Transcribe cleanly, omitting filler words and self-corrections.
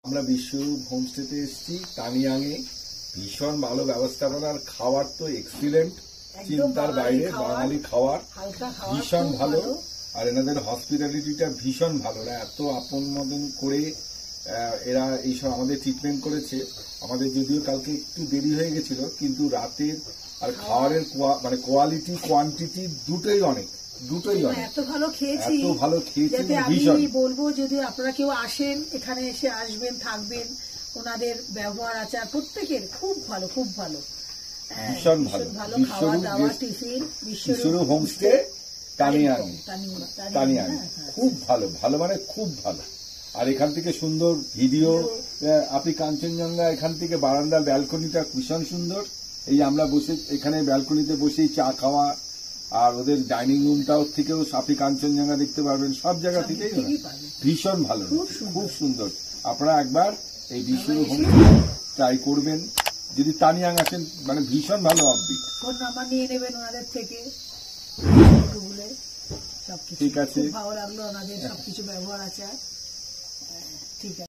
আমরা বিশ্বরূপ হোমস্টেতে এসেছি টানিয়াংয়ে। ভীষণ ভালো ব্যবস্থাপনা, আর খাবার তো এক্সিলেন্ট, চিন্তার বাইরে। বাঙালি খাবার ভীষণ ভালো, আর এনাদের হসপিটালিটিটা ভীষণ ভালো। এত আপন মতন করে এরা এইসব আমাদের ট্রিটমেন্ট করেছে। আমাদের যদিও কালকে একটু দেরি হয়ে গেছিল, কিন্তু রাতের আর খাবারের মানে কোয়ালিটি কোয়ান্টিটি দুটোই অনেক, এত ভালো খেয়েছি। ভীষণ বলবো যদি আপনারা কেউ আসেন, এখানে এসে আসবেন, থাকবেন, ওনাদের ব্যবহার আচার প্রত্যেকের খুব ভালো, খুব ভালো, ভীষণ ভালো। খাওয়া দাওয়া, টিফিন, বিশ্বরূপ হোমস্টে টানিয়াং, খুব ভালো, ভালো মানে খুব ভালো। আর এখান থেকে সুন্দর ভিডিও, আপনি কাঞ্চনজঙ্ঘা এখান থেকে বারান্দার ব্যালকনিটা ভীষণ সুন্দর। এই আমরা বসে এখানে ব্যালকনিতে বসেই চা খাওয়া, আর ওদের ডাইনিং রুমটাও থেকেও আপনি কাঞ্চনজঙ্ঘা দেখতে পারবেন, সব জায়গা থেকেই ভীষণ ভালো, খুব সুন্দর। আপনারা একবার এই বিশ্বরূপ হোমস্টে ট্রাই করবেন যদি টানিয়াং আসেন, মানে ভীষণ ভালো। আপডেট ফোন নাম্বার নিয়ে নেবেন ওনাদের থেকে, সবকিছু ঠিক আছে। ভালো লাগলো ওনাদের সবকিছু ব্যবহার আচার, ঠিক আছে।